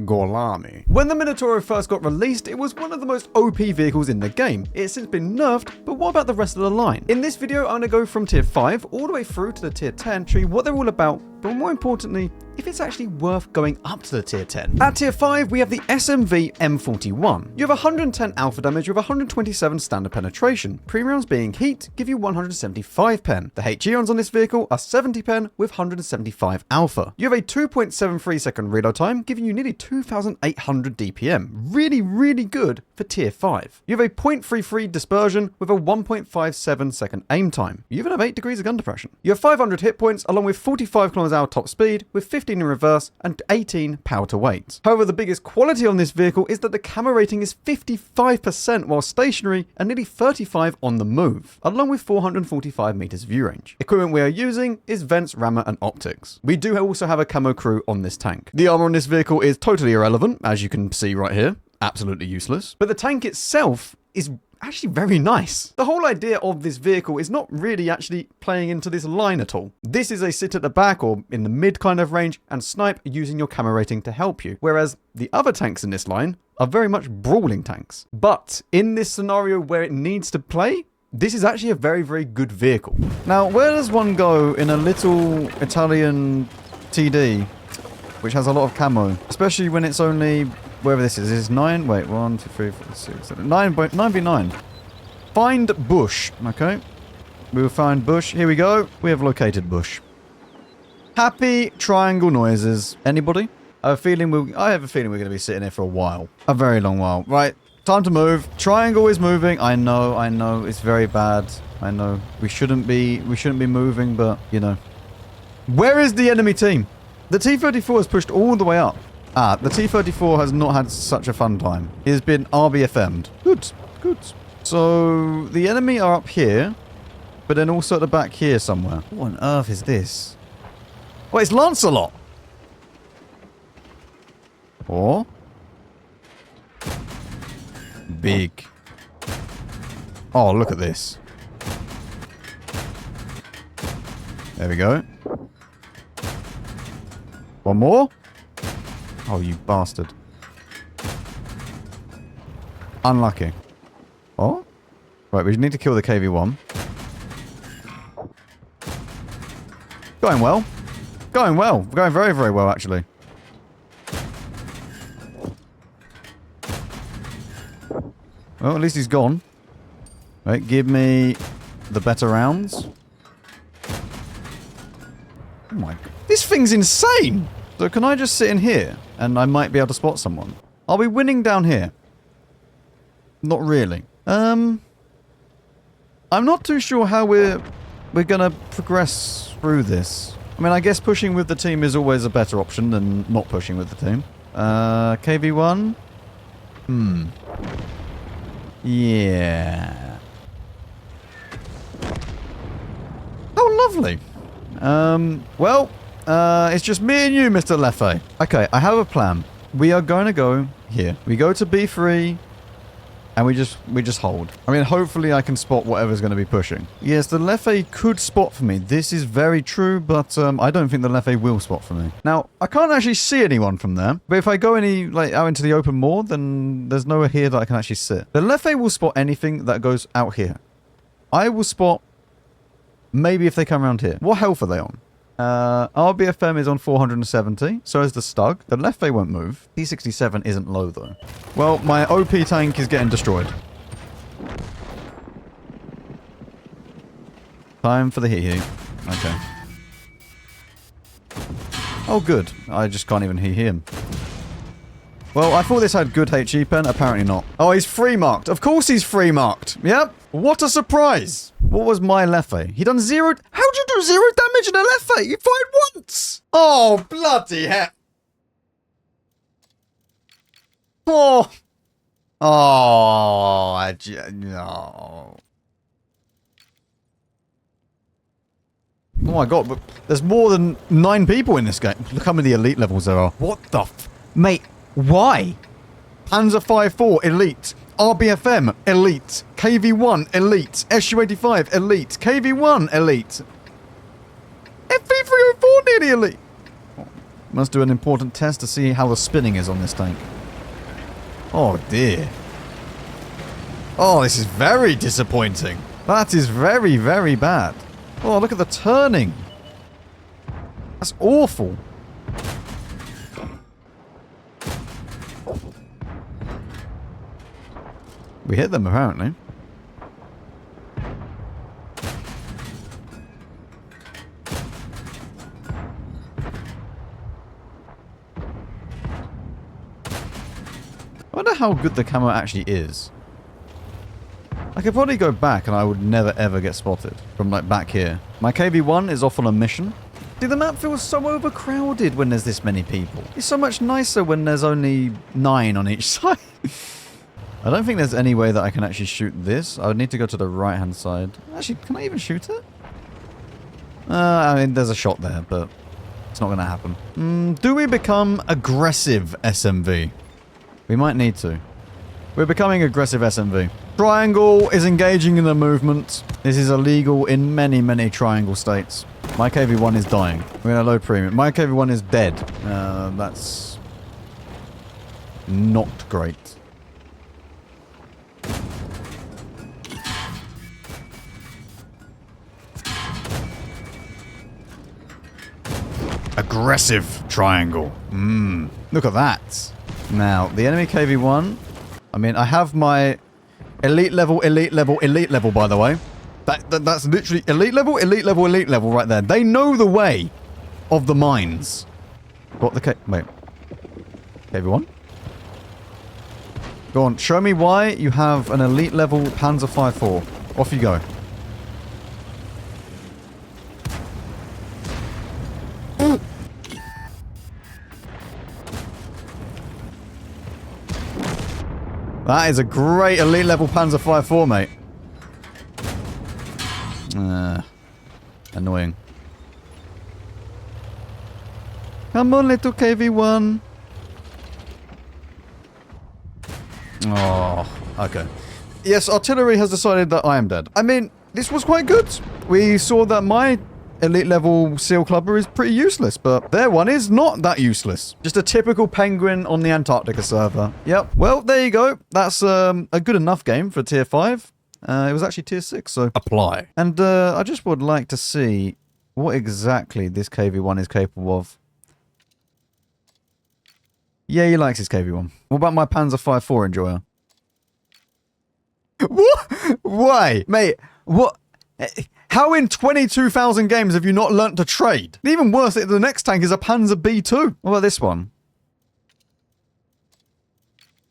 Gorlami. When the Minotauro first got released, it was one of the most OP vehicles in the game. It's since been nerfed, but what about the rest of the line? In this video, I'm going to go from tier 5 all the way through to the tier 10, show you what they're all about, but more importantly, if it's actually worth going up to the tier 10. At tier 5, we have the SMV M41. You have 110 alpha damage with 127 standard penetration. Pre-rounds being heat give you 175 pen. The HE-ons on this vehicle are 70 pen with 175 alpha. You have a 2.73 second reload time, giving you nearly 2,800 DPM. Really good for tier 5. You have a 0.33 dispersion with a 1.57 second aim time. You even have 8 degrees of gun depression. You have 500 hit points along with 45 km/h top speed with 15 in reverse and 18 power to weight. However, the biggest quality on this vehicle is that the camera rating is 55% while stationary and nearly 35 on the move, along with 445 meters view range. Equipment we are using is vents, rammer and optics. We do also have a camo crew on this tank. The armor on this vehicle is totally irrelevant, as you can see right here. Absolutely useless. But the tank itself is actually very nice. The whole idea of this vehicle is not really actually playing into this line at all. This is a sit at the back or in the mid kind of range and snipe using your camo rating to help you. Whereas the other tanks in this line are very much brawling tanks. But in this scenario where it needs to play, this is actually a very good vehicle. Now, where does one go in a little Italian TD, which has a lot of camo, especially when it's only, wherever this is 9, wait, 1, 2, 3, 4, 6, 7, 9v9. Find bush, okay. We will find bush, here we go. We have located bush. Happy triangle noises. Anybody? I have a feeling we're going to be sitting here for a while. A very long while. Right, time to move. Triangle is moving. I know, it's very bad. I know. We shouldn't be moving, but, you know. Where is the enemy team? The T-34 has pushed all the way up. Ah, the T-34 has not had such a fun time. He has been RBFM'd. Good. So, the enemy are up here, but then also at the back here somewhere. What on earth is this? Oh, it's Lancelot! Or? Big. Oh, look at this. There we go. One more? Oh, you bastard. Unlucky. Oh? Right, we need to kill the KV-1. Going well. Going well. Going very well, actually. Well, at least he's gone. Right, give me the better rounds. Oh my god. This thing's insane! So can I just sit in here and I might be able to spot someone? Are we winning down here? Not really. I'm not too sure how we're gonna progress through this. I mean, I guess pushing with the team is always a better option than not pushing with the team. KV-1? Yeah. Oh, lovely. Well, it's just me and you, Mr. Leffe. Okay, I have a plan. We are going to go here. We go to B3, and we just hold. I mean, hopefully I can spot whatever's going to be pushing. Yes, the Leffe could spot for me. This is very true, but I don't think the Leffe will spot for me. Now, I can't actually see anyone from there, but if I go out into the open more, then there's nowhere here that I can actually sit. The Leffe will spot anything that goes out here. I will spot maybe if they come around here. What health are they on? RBFM is on 470, so is the Stug. The Leffe won't move. T67 isn't low, though. Well, my OP tank is getting destroyed. Time for the hee-hee. Okay. Oh, good. I just can't even hee-hee him. Well, I thought this had good HE pen. Apparently not. Oh, he's free-marked. Of course he's free-marked. Yep. What a surprise. What was my Leffe? He done 0... How'd you do 0 damage in a Leffe? You fired once! Oh, bloody hell. Oh. Oh, no. Oh my god, but there's more than 9 people in this game. Look how many elite levels there are. What the f... Mate, why? Panzer 5-4, elite. RBFM, elite. KV-1, elite. SU-85, elite. KV-1, elite. FV-304, nearly elite. Must do an important test to see how the spinning is on this tank. Oh dear. Oh, this is very disappointing. That is very, very bad. Oh, look at the turning. That's awful. We hit them, apparently. I wonder how good the camo actually is. I could probably go back and I would never ever get spotted from like back here. My KV-1 is off on a mission. See, the map feels so overcrowded when there's this many people. It's so much nicer when there's only 9 on each side. I don't think there's any way that I can actually shoot this. I would need to go to the right hand side. Actually, can I even shoot it? I mean, there's a shot there, but it's not going to happen. Do we become aggressive SMV? We might need to. We're becoming aggressive SMV. Triangle is engaging in the movement. This is illegal in many, many triangle states. My KV-1 is dying. We're in a low premium. My KV-1 is dead. That's not great. Aggressive triangle. Look at that. Now, the enemy KV-1... I mean, I have my elite level, by the way. That's literally elite level right there. They know the way of the mines. What the wait. KV-1? Go on, show me why you have an elite level Panzer 5.4. Off you go. That is a great elite level Panzer 5.4, mate. Annoying. Come on, little KV-1. Oh, okay. Yes, artillery has decided that I am dead. I mean, this was quite good. We saw that my elite level seal clubber is pretty useless, but their one is not that useless. Just a typical penguin on the Antarctica server. Yep. Well, there you go. That's a good enough game for tier 5. It was actually tier 6, so apply. And I just would like to see what exactly this KV-1 is capable of. Yeah, he likes his KV-1. What about my Panzer 5.4 enjoyer? What? Why? Mate, what? How in 22,000 games have you not learnt to trade? Even worse, the next tank is a Panzer B2. What about this one?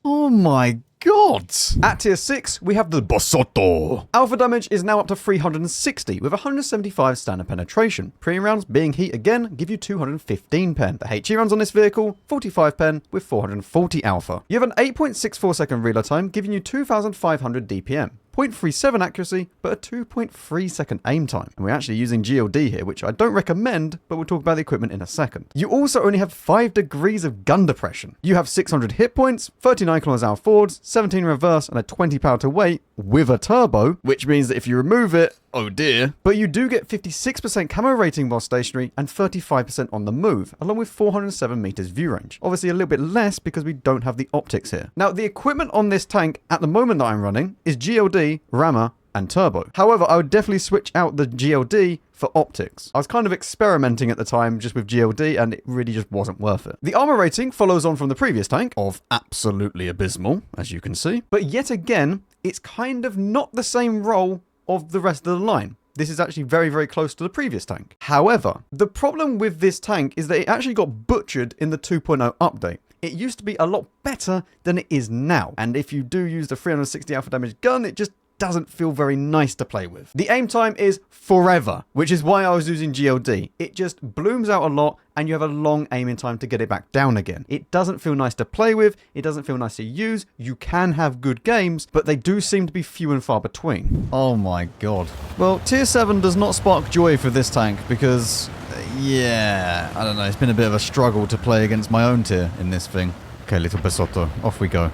Oh my god. At tier 6, we have the Bassotto. Alpha damage is now up to 360 with 175 standard penetration. Premium rounds, being heat again, give you 215 pen. The HE rounds on this vehicle, 45 pen with 440 alpha. You have an 8.64 second reload time, giving you 2,500 DPM. 0.37 accuracy, but a 2.3 second aim time. And we're actually using GLD here, which I don't recommend, but we'll talk about the equipment in a second. You also only have 5 degrees of gun depression. You have 600 hit points, 39 km/h forwards, 17 reverse, and a 20 power to weight with a turbo, which means that if you remove it, oh dear. But you do get 56% camo rating while stationary and 35% on the move, along with 407 meters view range. Obviously a little bit less because we don't have the optics here. Now, the equipment on this tank at the moment that I'm running is GLD, rammer, and turbo. However, I would definitely switch out the GLD for optics. I was kind of experimenting at the time just with GLD and it really just wasn't worth it. The armor rating follows on from the previous tank of absolutely abysmal, as you can see. But yet again, it's kind of not the same role of the rest of the line. This is actually very, very close to the previous tank. However, the problem with this tank is that it actually got butchered in the 2.0 update. It used to be a lot better than it is now. And if you do use the 360 alpha damage gun, it just doesn't feel very nice to play with. The aim time is forever, which is why I was using GLD. It just blooms out a lot and you have a long aiming time to get it back down again. It doesn't feel nice to play with. It doesn't feel nice to use. You can have good games, but they do seem to be few and far between. Oh my god. Well, tier 7 does not spark joy for this tank because, yeah, I don't know. It's been a bit of a struggle to play against my own tier in this thing. Okay, little Bassotto, off we go.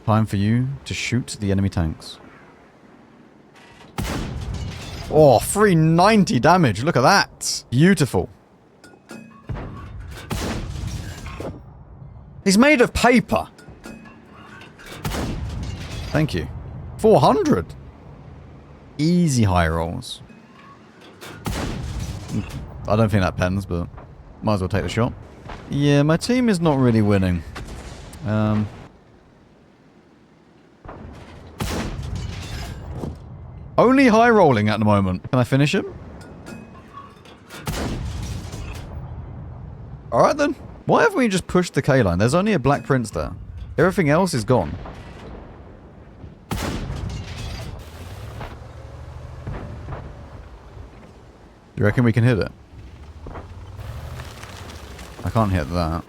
Time for you to shoot the enemy tanks. Oh, 390 damage. Look at that. Beautiful. He's made of paper. Thank you. 400. Easy high rolls. I don't think that pens, but might as well take the shot. Yeah, my team is not really winning. Only high rolling at the moment. Can I finish him? Alright then. Why haven't we just pushed the K line? There's only a Black Prince there. Everything else is gone. Do you reckon we can hit it? I can't hit that.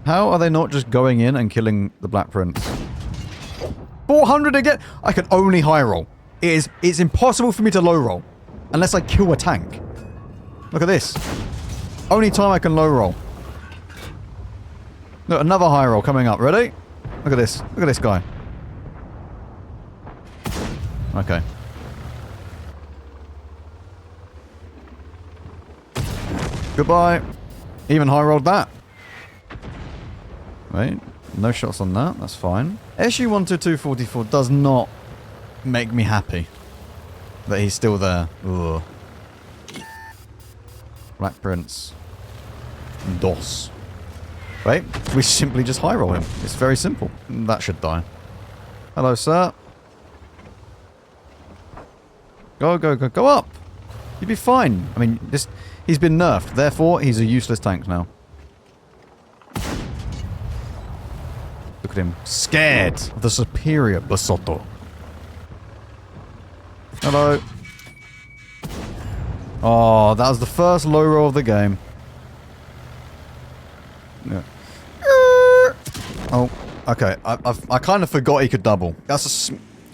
How are they not just going in and killing the Black Prince? 400 again! I can only high roll. It's impossible for me to low roll. Unless I kill a tank. Look at this. Only time I can low roll. Look, another high roll coming up. Ready? Look at this. Look at this guy. Okay. Goodbye. Even high rolled that. Wait, no shots on that, that's fine. SU-12244 does not make me happy that he's still there. Ugh. Black Prince. DOS. Wait, we simply just high roll him. It's very simple. That should die. Hello, sir. Go, go, go, go up! You'd be fine. I mean, he's been nerfed, therefore he's a useless tank now. Look at him. Scared of the superior Bassotto. Hello. Oh, that was the first low roll of the game. Yeah. Oh, okay. I kind of forgot he could double. That's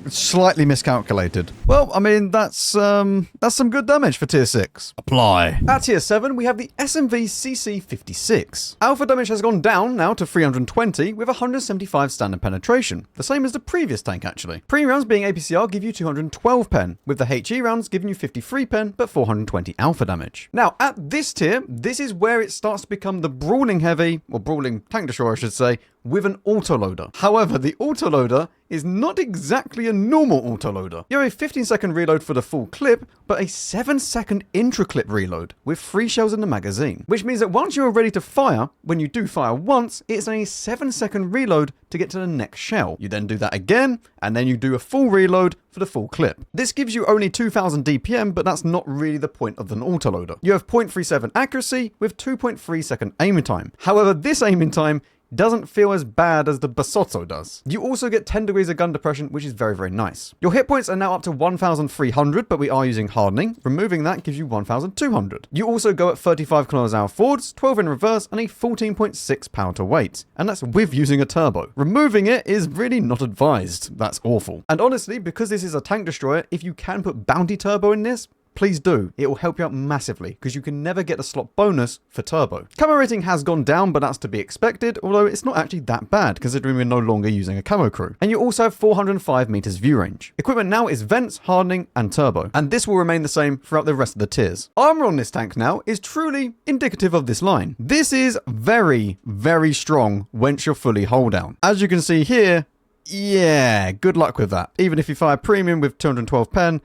slightly miscalculated. Well, I mean, that's some good damage for tier 6. Apply. At tier 7, we have the SMV CC 56. Alpha damage has gone down now to 320 with 175 standard penetration. The same as the previous tank, actually. Pre-rounds being APCR give you 212 pen, with the HE rounds giving you 53 pen, but 420 alpha damage. Now, at this tier, this is where it starts to become the brawling heavy, or brawling tank destroyer, I should say, with an autoloader. However, the autoloader is not exactly a normal autoloader. You have a 15-second reload for the full clip, but a 7-second intra-clip reload with 3 shells in the magazine. Which means that once you are ready to fire, when you do fire once, it's only a 7-second reload to get to the next shell. You then do that again, and then you do a full reload for the full clip. This gives you only 2000 DPM, but that's not really the point of an autoloader. You have 0.37 accuracy with 2.3 second aiming time. However, this aiming time doesn't feel as bad as the Bassotto does. You also get 10 degrees of gun depression, which is very, very nice. Your hit points are now up to 1,300, but we are using hardening. Removing that gives you 1,200. You also go at 35 km/h forwards, 12 in reverse, and a 14.6 pound to weight. And that's with using a turbo. Removing it is really not advised. That's awful. And honestly, because this is a tank destroyer, if you can put bounty turbo in this, please do. It will help you out massively, because you can never get a slot bonus for turbo. Camo rating has gone down, but that's to be expected, although it's not actually that bad, considering we're no longer using a camo crew. And you also have 405 meters view range. Equipment now is vents, hardening, and turbo. And this will remain the same throughout the rest of the tiers. Armor on this tank now is truly indicative of this line. This is very, very strong once you're fully hull down. As you can see here, yeah, good luck with that. Even if you fire premium with 212 pen,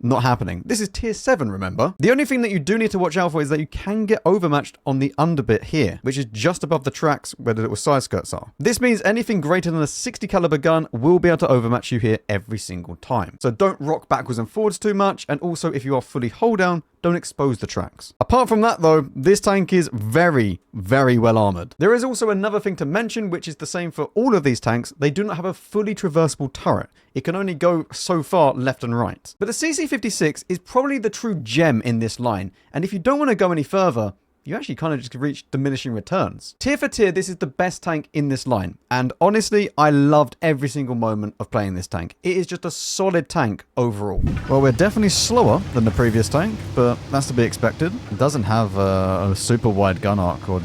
not happening. This is tier 7, remember? The only thing that you do need to watch out for is that you can get overmatched on the underbit here, which is just above the tracks where the little side skirts are. This means anything greater than a 60 caliber gun will be able to overmatch you here every single time. So don't rock backwards and forwards too much, and also if you are fully hull down, don't expose the tracks. Apart from that though, this tank is very, very well armored. There is also another thing to mention, which is the same for all of these tanks. They do not have a fully traversable turret. It can only go so far left and right. But the CC56 is probably the true gem in this line, and if you don't want to go any further, you actually kind of just reach diminishing returns. Tier for tier, this is the best tank in this line. And honestly, I loved every single moment of playing this tank. It is just a solid tank overall. Well, we're definitely slower than the previous tank, but that's to be expected. It doesn't have a super wide gun arc or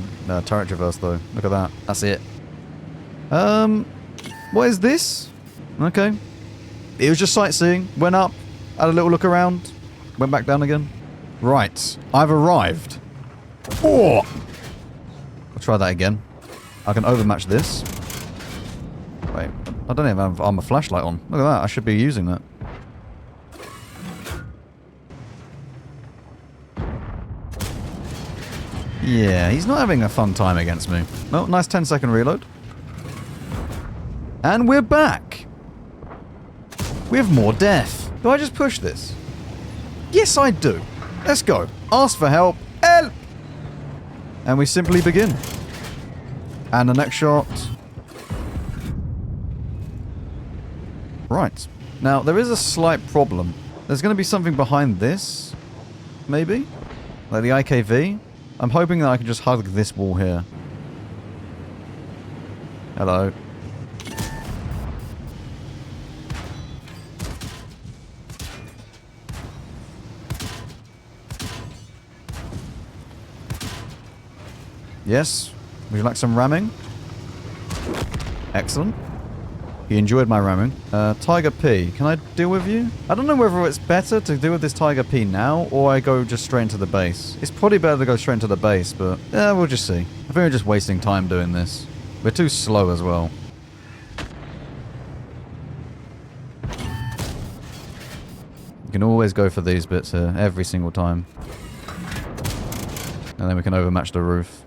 turret traverse though. Look at that. That's it. What is this? Okay. It was just sightseeing. Went up, had a little look around, went back down again. Right. I've arrived. Oh! I'll try that again. I can overmatch this. Wait. I don't even have armor flashlight on. Look at that. I should be using that. Yeah, he's not having a fun time against me. Oh, nice 10-second reload. And we're back. We have more death. Do I just push this? Yes, I do. Let's go. Ask for help. Help! And we simply begin. And the next shot. Right. Now, there is a slight problem. There's going to be something behind this. Maybe? Like the IKV. I'm hoping that I can just hug this wall here. Hello. Yes. Would you like some ramming? Excellent. You enjoyed my ramming. Tiger P. Can I deal with you? I don't know whether it's better to deal with this Tiger P now, or I go just straight into the base. It's probably better to go straight into the base, but yeah, we'll just see. I think we're just wasting time doing this. We're too slow as well. You can always go for these bits here, every single time. And then we can overmatch the roof.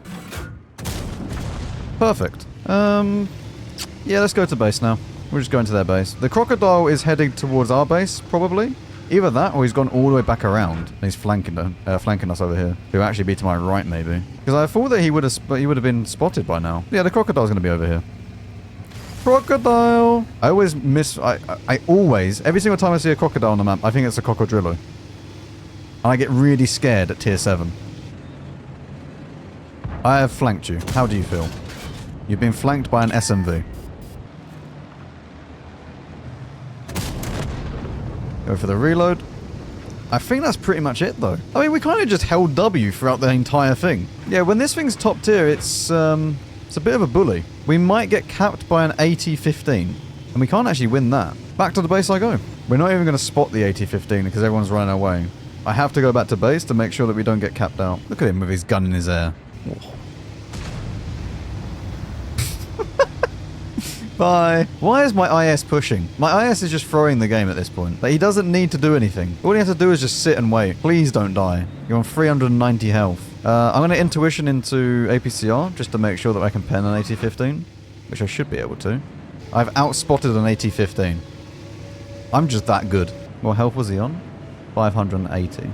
Perfect. Yeah, let's go to base now. We're just going to their base. The crocodile is heading towards our base, probably. Either that, or he's gone all the way back around. And he's flanking us over here. He'll actually be to my right, maybe. Because I thought that he would have been spotted by now. Yeah, the crocodile's going to be over here. Crocodile! I always I always, every single time I see a crocodile on the map, I think it's a cocodrillo. And I get really scared at tier 7. I have flanked you. How do you feel? You've been flanked by an SMV. Go for the reload. I think that's pretty much it, though. I mean, we kind of just held W throughout the entire thing. Yeah, when this thing's top tier, it's a bit of a bully. We might get capped by an AT-15, and we can't actually win that. Back to the base I go. We're not even going to spot the AT-15 because everyone's running away. I have to go back to base to make sure that we don't get capped out. Look at him with his gun in his air. Oh. Bye. Why is my IS pushing? My IS is just throwing the game at this point. Like, he doesn't need to do anything. All he has to do is just sit and wait. Please don't die. You're on 390 health. I'm going to intuition into APCR just to make sure that I can pen an AT-15, which I should be able to. I've outspotted an AT-15. I'm just that good. What health was he on? 580.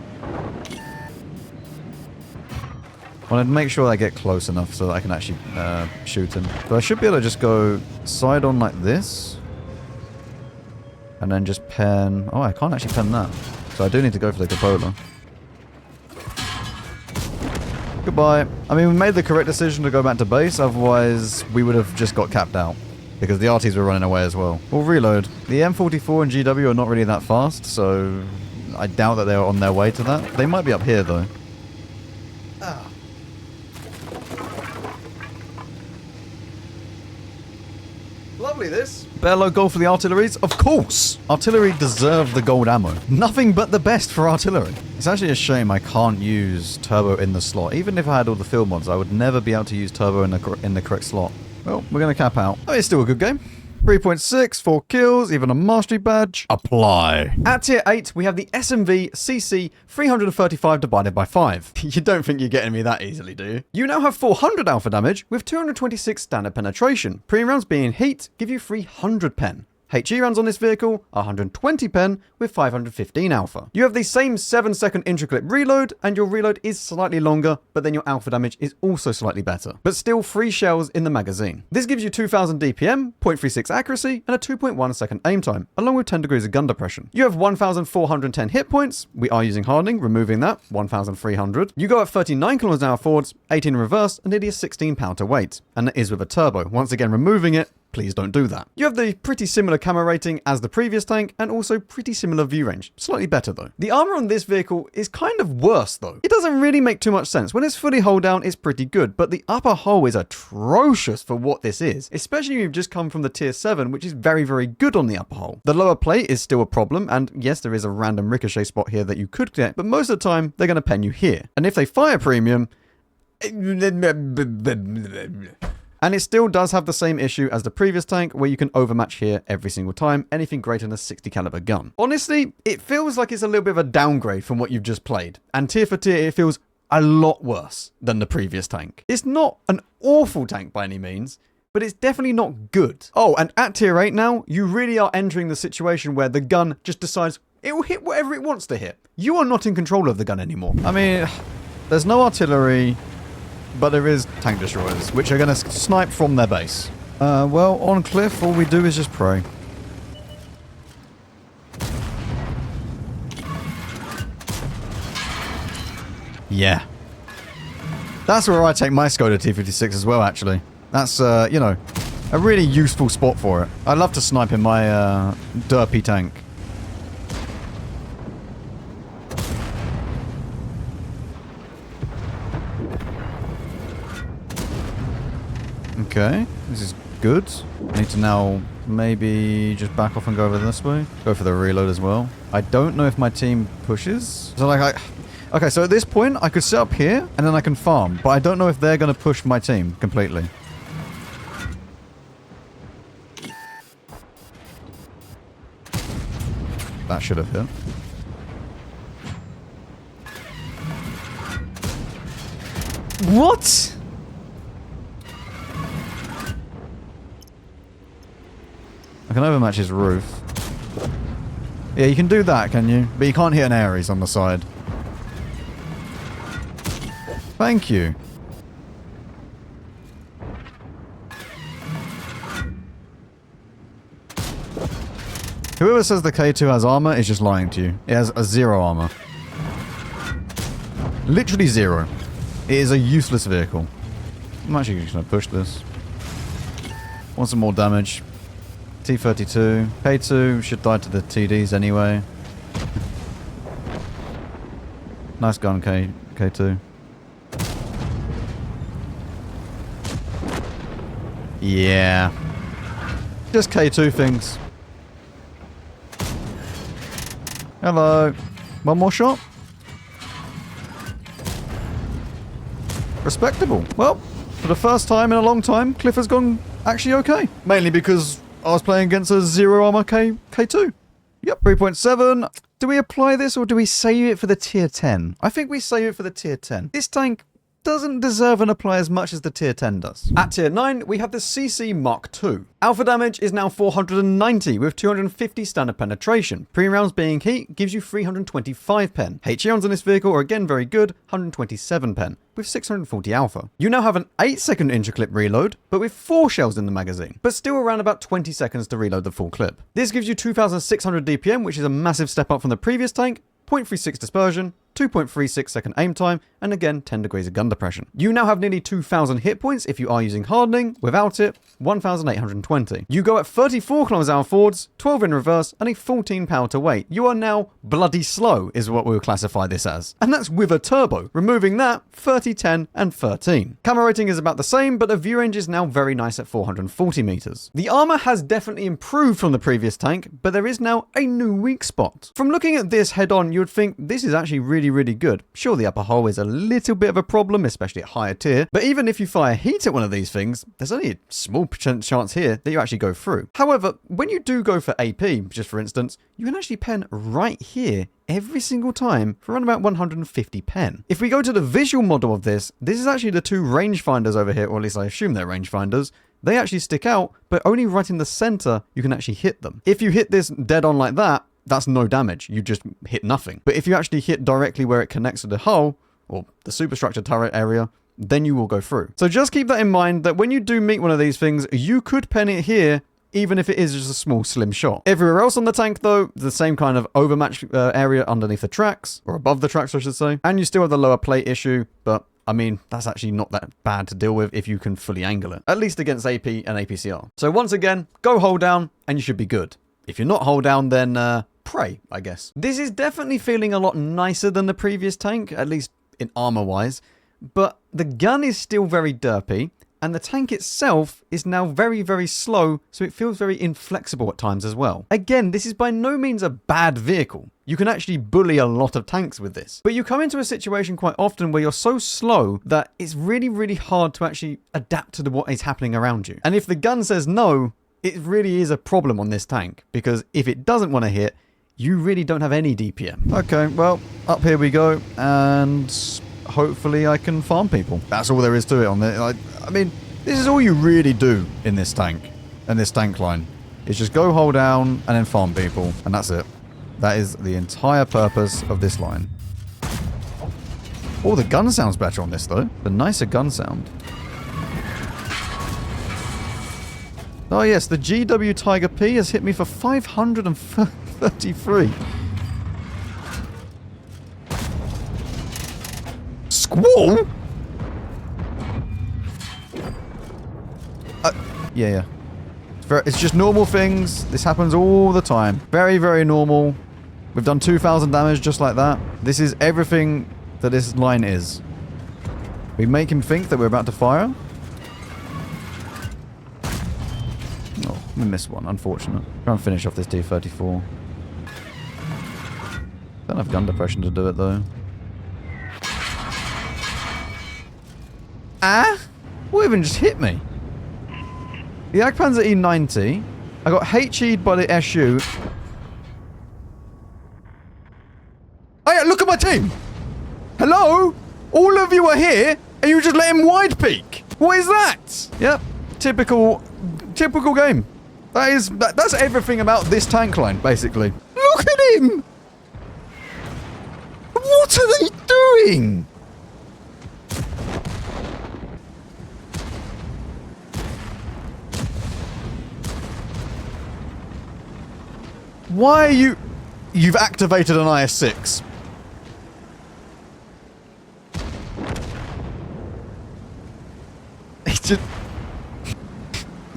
I want to make sure I get close enough so that I can actually shoot him. But I should be able to just go side on like this. And then just pen... Oh, I can't actually pen that. So I do need to go for the cupola. Goodbye. I mean, we made the correct decision to go back to base. Otherwise, we would have just got capped out. Because the RTs were running away as well. We'll reload. The M44 and GW are not really that fast. So I doubt that they're on their way to that. They might be up here, though. Ah. Lovely, this. Better gold for the artilleries? Of course! Artillery deserve the gold ammo. Nothing but the best for artillery. It's actually a shame I can't use turbo in the slot. Even if I had all the field mods, I would never be able to use turbo in the correct slot. Well, we're going to cap out. Oh, it's still a good game. 3.6, 4 kills, even a mastery badge. Apply. At tier 8, we have the SMV CC 335 divided by 5. You don't think you're getting me that easily, do you? You now have 400 alpha damage with 226 standard penetration. Pre-rounds being heat give you 300 pen. HE rounds on this vehicle are 120 pen with 515 alpha. You have the same 7-second intra-clip reload, and your reload is slightly longer, but then your alpha damage is also slightly better. But still 3 shells in the magazine. This gives you 2000 DPM, 0.36 accuracy, and a 2.1 second aim time, along with 10 degrees of gun depression. You have 1410 hit points. We are using hardening, removing that, 1300. You go at 39 km/h forwards, 18 in reverse, and nearly a 16 pound to weight. And that is with a turbo. Once again, removing it, please don't do that. You have the pretty similar camo rating as the previous tank, and also pretty similar view range. Slightly better though. The armor on this vehicle is kind of worse though. It doesn't really make too much sense. When it's fully hull down, it's pretty good, but the upper hull is atrocious for what this is. Especially if you've just come from the tier 7, which is very, very good on the upper hull. The lower plate is still a problem, and yes, there is a random ricochet spot here that you could get, but most of the time, they're going to pen you here. And if they fire premium... And it still does have the same issue as the previous tank, where you can overmatch here every single time, anything greater than a 60 caliber gun. Honestly, it feels like it's a little bit of a downgrade from what you've just played. And tier for tier, it feels a lot worse than the previous tank. It's not an awful tank by any means, but it's definitely not good. Oh, and at tier 8 now, you really are entering the situation where the gun just decides it will hit whatever it wants to hit. You are not in control of the gun anymore. I mean, there's no artillery, but there is tank destroyers, which are going to snipe from their base. Well, on cliff, all we do is just pray. Yeah. That's where I take my Skoda T56 as well, actually. That's, you know, a really useful spot for it. I love to snipe in my, derpy tank. Okay, this is good. I need to now maybe just back off and go over this way. Go for the reload as well. I don't know if my team pushes. So like, okay, so at this point, I could sit up here and then I can farm. But I don't know if they're going to push my team completely. That should have hit. What? I can overmatch his roof. Yeah, you can do that, can you? But you can't hit an Ares on the side. Thank you. Whoever says the K2 has armor is just lying to you. It has a 0 armor. Literally 0. It is a useless vehicle. I'm actually just going to push this. Want some more damage. T32. K2 should die to the TDs anyway. Nice gun, K2. Yeah. Just K2 things. Hello. One more shot. Respectable. Well, for the first time in a long time, Cliff has gone actually okay. Mainly because I was playing against a 0 armor K2. Yep, 3.7. Do we apply this or do we save it for the tier 10? I think we save it for the tier 10. This tank doesn't deserve and apply as much as the tier 10 does. At tier 9, we have the CC Mark II. Alpha damage is now 490 with 250 standard penetration. Pre-rounds being heat gives you 325 pen. HE rounds on this vehicle are again very good, 127 pen, with 640 alpha. You now have an 8-second intra-clip reload, but with 4 shells in the magazine, but still around about 20 seconds to reload the full clip. This gives you 2600 DPM, which is a massive step up from the previous tank, 0.36 dispersion, 2.36 second aim time, and again 10 degrees of gun depression. You now have nearly 2000 hit points if you are using hardening. Without it, 1820. You go at 34 km/h forwards, 12 in reverse, and a 14 pound to weight. You are now bloody slow is what we'll classify this as. And that's with a turbo. Removing that, 30, 10, and 13. Camo rating is about the same, but the view range is now very nice at 440 meters. The armor has definitely improved from the previous tank, but there is now a new weak spot. From looking at this head on, you would think this is actually really good. Sure, the upper hull is a little bit of a problem, especially at higher tier, but even if you fire heat at one of these things, there's only a small chance here that you actually go through. However, when you do go for AP, just for instance, you can actually pen right here every single time for around about 150 pen. If we go to the visual model of this, this is actually the two rangefinders over here, or at least I assume they're rangefinders. they actually stick out, but only right in the center you can actually hit them. If you hit this dead on like that, that's no damage. You just hit nothing. But if you actually hit directly where it connects to the hull, or the superstructure turret area, then you will go through. So just keep that in mind that when you do meet one of these things, you could pen it here, even if it is just a small, slim shot. Everywhere else on the tank, though, the same kind of overmatch area underneath the tracks, or above the tracks, I should say. And you still have the lower plate issue, but I mean, that's actually not that bad to deal with if you can fully angle it. At least against AP and APCR. So once again, go hold down, and you should be good. If you're not hold down, then pray, I guess. This is definitely feeling a lot nicer than the previous tank, at least in armor-wise. But the gun is still very derpy. And the tank itself is now very, very slow, so it feels very inflexible at times as well. Again, this is by no means a bad vehicle. You can actually bully a lot of tanks with this. But you come into a situation quite often where you're so slow that it's really, really hard to actually adapt to what is happening around you. And if the gun says no, it really is a problem on this tank, because if it doesn't want to hit, you really don't have any DPM. Okay, well, up here we go, and hopefully I can farm people. That's all there is to it on there. I mean, this is all you really do in this tank, and this tank line. Is just go hold down and then farm people, and that's it. That is the entire purpose of this line. Oh, the gun sounds better on this, though. The nicer gun sound. Oh, yes, the GW Tiger P has hit me for 533. Squall? Yeah. It's just normal things. This happens all the time. Very, very normal. We've done 2,000 damage just like that. This is everything that this line is. We make him think that we're about to fire. Oh, we missed one. Unfortunate. Try and finish off this T-34. Don't have gun depression to do it, though. Ah? What even just hit me? The Jagdpanzer E90. I got HE'd by the SU. Oh yeah, look at my team! Hello? All of you are here, and you just let him wide peek. What is that? Yep, typical game. That's everything about this tank line, basically. Look at him! What are they doing? Why are you... You've activated an IS-6.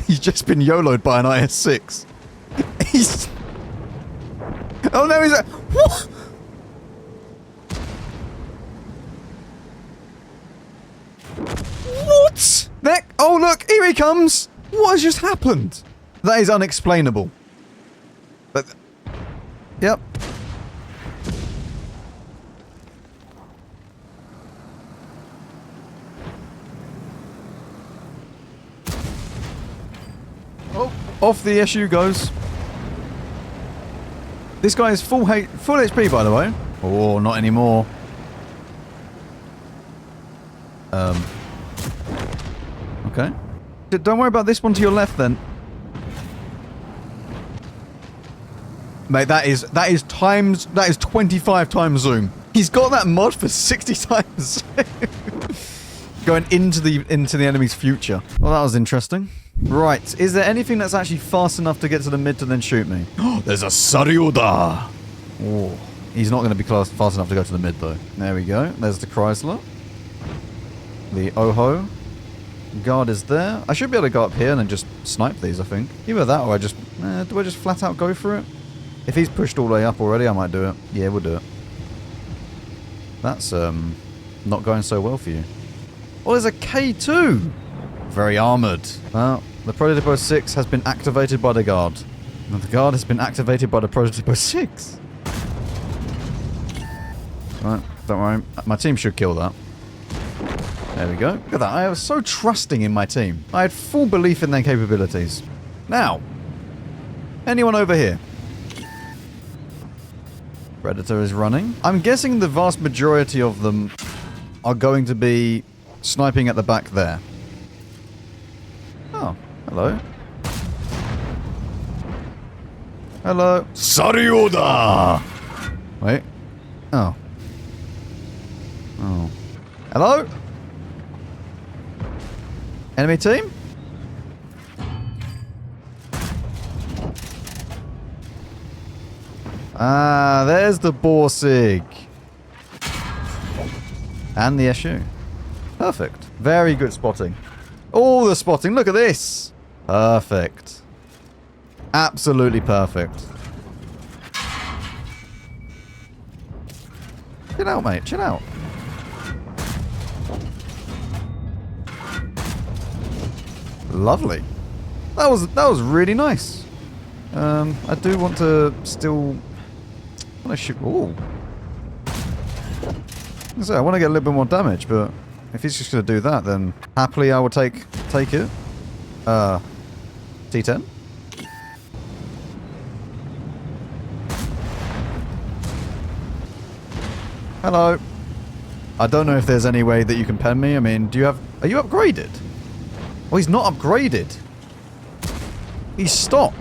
He's just been YOLO'd by an IS-6. He's... Oh no, he's like... What? What? Oh look, here he comes! What has just happened? That is unexplainable. But... Yep. Oh, off the SU goes. This guy is full HP, by the way. Oh, not anymore. Okay. Don't worry about this one to your left, then. Mate, that is 25 times zoom. He's got that mod for 60 times zoom. Going into the enemy's future. Well, that was interesting. Right, is there anything that's actually fast enough to get to the mid to then shoot me? Oh, there's a Saryuda! Oh, he's not going to be fast enough to go to the mid, though. There we go. There's the Chrysler. The Oho. Guard is there. I should be able to go up here and then just snipe these, I think. Either that or do I just flat out go for it? If he's pushed all the way up already, I might do it. Yeah, we'll do it. That's, not going so well for you. Oh, there's a K2! Very armoured. Well, the Prototype 06 has been activated by the Guard. And the Guard has been activated by the Prototype 06. Right, don't worry. My team should kill that. There we go. Look at that. I was so trusting in my team. I had full belief in their capabilities. Now, anyone over here? Predator is running. I'm guessing the vast majority of them are going to be sniping at the back there. Oh, Hello? Hello? Saryoda! Wait. Oh. Oh. Hello? Enemy team? Ah, there's the Borsig. And the SU. Perfect. Very good spotting. All the spotting. Look at this. Perfect. Absolutely perfect. Chill out, mate. Chill out. Lovely. That was really nice. I do want to still... I want to shoot... Ooh. So I want to get a little bit more damage, but if he's just going to do that, then happily I will take it. T10. Hello. I don't know if there's any way that you can pen me. I mean, are you upgraded? Oh, he's not upgraded. He's stock.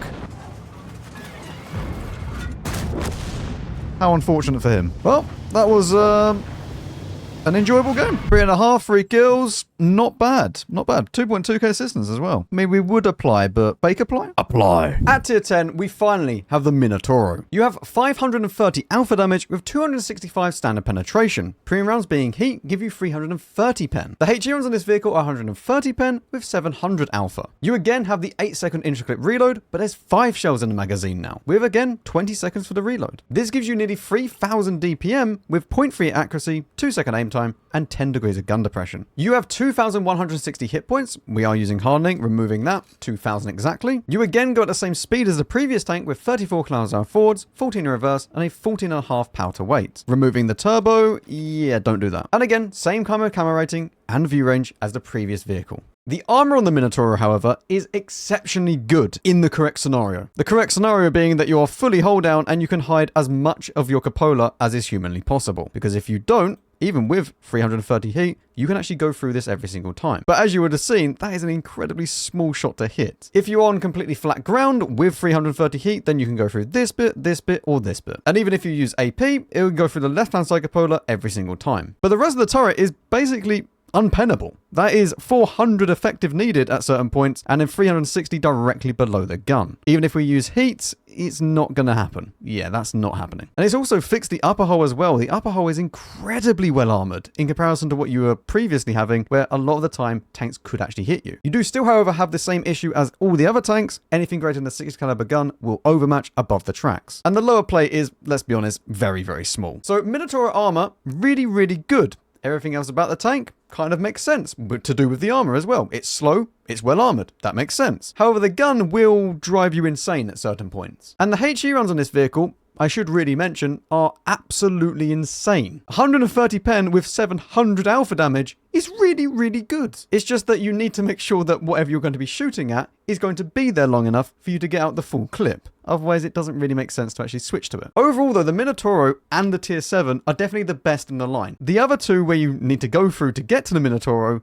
How unfortunate for him. Well, that was an enjoyable game. 3.5, 3 kills. Not bad. Not bad. 2.2k assistance as well. I mean, we would apply, but bake apply? Apply. At tier 10, we finally have the Minotauro. You have 530 alpha damage with 265 standard penetration. Premium rounds being heat give you 330 pen. The HE rounds on this vehicle are 130 pen with 700 alpha. You again have the 8-second intraclip reload, but there's 5 shells in the magazine now, with again 20 seconds for the reload. This gives you nearly 3000 DPM with 0.3 accuracy, 2-second aim time, and 10 degrees of gun depression. You have 2,160 hit points. We are using hardening, removing that, 2,000 exactly. You again go at the same speed as the previous tank with 34 km/h forwards, 14 in reverse, and a 14.5 power to weight. Removing the turbo, yeah, don't do that. And again, same kind of camera rating and view range as the previous vehicle. The armor on the Minotauro, however, is exceptionally good in the correct scenario. The correct scenario being that you are fully hold down and you can hide as much of your cupola as is humanly possible. Because if you don't, even with 330 heat, you can actually go through this every single time. But as you would have seen, that is an incredibly small shot to hit. If you're on completely flat ground with 330 heat, then you can go through this bit, or this bit. And even if you use AP, it will go through the left-hand side cupola every single time. But the rest of the turret is basically unpennable. That is 400 effective needed at certain points, and then 360 directly below the gun. Even if we use heat, it's not going to happen. Yeah, that's not happening. And it's also fixed the upper hull as well. The upper hull is incredibly well armored in comparison to what you were previously having, where a lot of the time tanks could actually hit you. You do still, however, have the same issue as all the other tanks. Anything greater than a 60 caliber gun will overmatch above the tracks. And the lower plate is, let's be honest, very, very small. So Minotauro armor, really, really good. Everything else about the tank kind of makes sense, but to do with the armor as well. It's slow, it's well armored, that makes sense. However, the gun will drive you insane at certain points. And the HE rounds on this vehicle, I should really mention, are absolutely insane. 130 pen with 700 alpha damage is really, really good. It's just that you need to make sure that whatever you're going to be shooting at is going to be there long enough for you to get out the full clip. Otherwise, it doesn't really make sense to actually switch to it. Overall, though, the Minotauro and the Tier 7 are definitely the best in the line. The other two, where you need to go through to get to the Minotauro,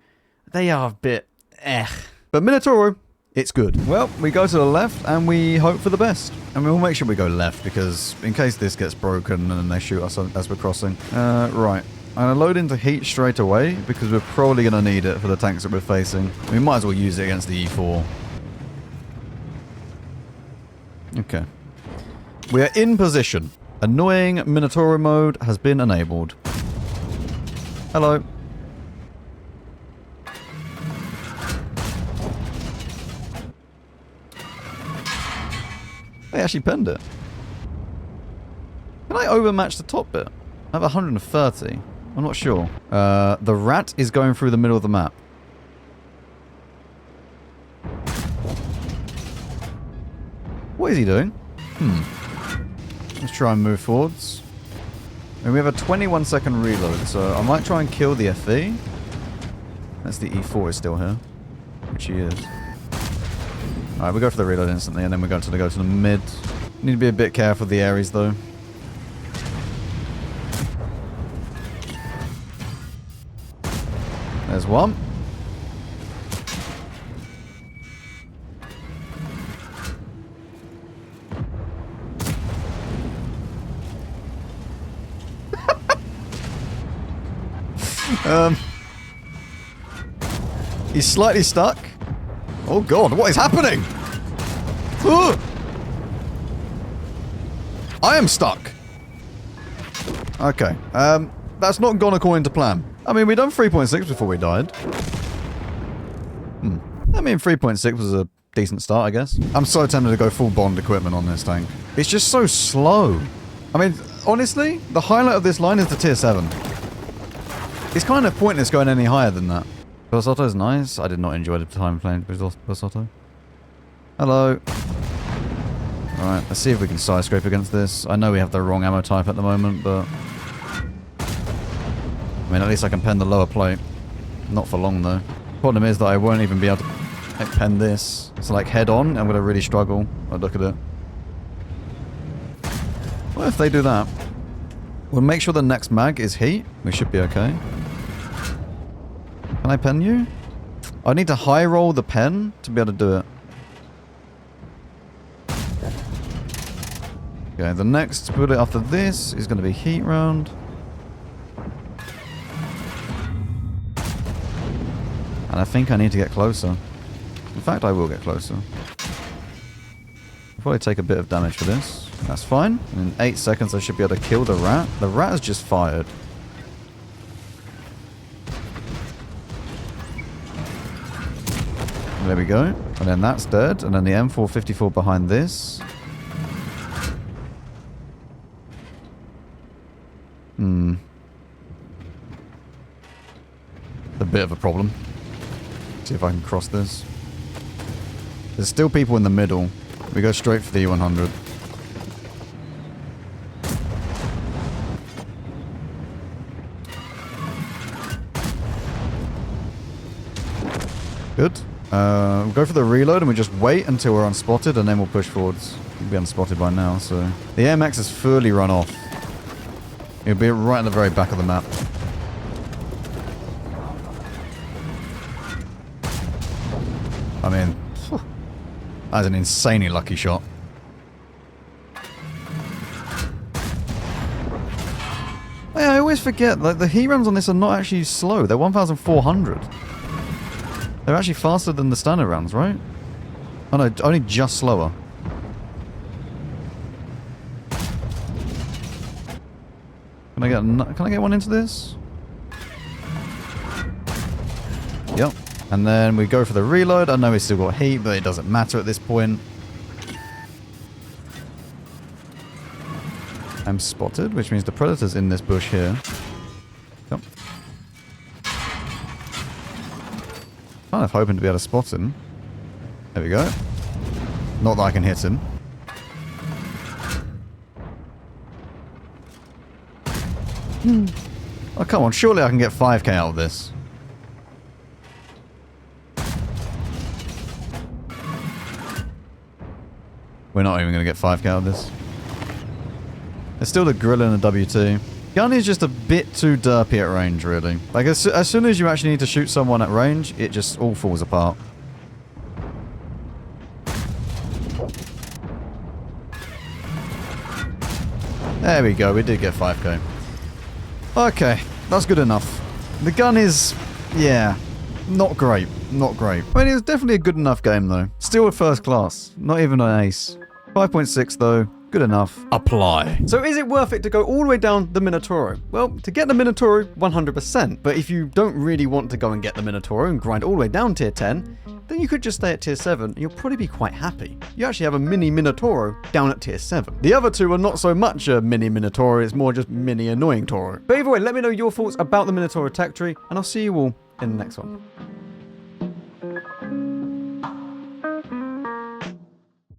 they are a bit But Minotauro, it's good. Well, we go to the left and we hope for the best. And we'll make sure we go left because in case this gets broken and then they shoot us as we're crossing. Right. I'm going to load into heat straight away because we're probably going to need it for the tanks that we're facing. We might as well use it against the E4. Okay. We are in position. Annoying Minotauro mode has been enabled. Hello. They actually penned it. Can I overmatch the top bit? I have 130. I'm not sure. The rat is going through the middle of the map. What is he doing? Let's try and move forwards. And we have a 21-second reload, so I might try and kill the FV. That's the E4 is still here, which he is. Alright, we go for the reload instantly, and then we go to the mid. Need to be a bit careful of the Ares, though. There's one. He's slightly stuck. Oh god, what is happening? I am stuck. Okay, that's not gone according to plan. I mean, we done 3.6 before we died. I mean, 3.6 was a decent start, I guess. I'm so tempted to go full Bond equipment on this tank. It's just so slow. I mean, honestly, the highlight of this line is the tier 7. It's kind of pointless going any higher than that. Bassotto's nice. I did not enjoy the time playing Bassotto. Hello. Alright, let's see if we can side scrape against this. I know we have the wrong ammo type at the moment, but... I mean, at least I can pen the lower plate. Not for long, though. Problem is that I won't even be able to pen this. So, like, head on, I'm going to really struggle. Oh, look at it. What if they do that? We'll make sure the next mag is heat. We should be okay. Can I pen you? I need to high roll the pen to be able to do it. Okay, the next bullet after this is going to be heat round. And I think I need to get closer. In fact, I will get closer. I'll probably take a bit of damage for this. That's fine. In 8 seconds, I should be able to kill the rat. The rat has just fired. There we go. And then that's dead. And then the M454 behind this. A bit of a problem. See if I can cross this. There's still people in the middle. We go straight for the E100. Good. We'll go for the reload and we just wait until we're unspotted and then we'll push forwards. We'll be unspotted by now, so... The AMX is fully run off. It'll be right at the very back of the map. I mean, that's an insanely lucky shot. Yeah, I always forget, like, the heat rounds on this are not actually slow. They're 1,400. They're actually faster than the standard rounds, right? Oh no, only just slower. Can I get one into this? Yep. And then we go for the reload. I know we still got heat, but it doesn't matter at this point. I'm spotted, which means the predator's in this bush here. Yep. Kind of hoping to be able to spot him. There we go. Not that I can hit him. Oh, come on. Surely I can get 5k out of this. We're not even going to get 5k out of this. There's still the gorilla and the W2. Gun is just a bit too derpy at range, really. Like, as soon as you actually need to shoot someone at range, it just all falls apart. There we go, we did get 5k. Okay, that's good enough. The gun is, yeah, not great. Not great. I mean, it was definitely a good enough game, though. Still a first class. Not even an ace. 5.6, though. Good enough. Apply. So is it worth it to go all the way down the Minotauro? Well, to get the Minotauro, 100%. But if you don't really want to go and get the Minotauro and grind all the way down tier 10, then you could just stay at tier 7 and you'll probably be quite happy. You actually have a mini Minotauro down at tier 7. The other two are not so much a mini Minotauro, it's more just mini annoying Toro. But either way, let me know your thoughts about the Minotauro Tech Tree, and I'll see you all in the next one.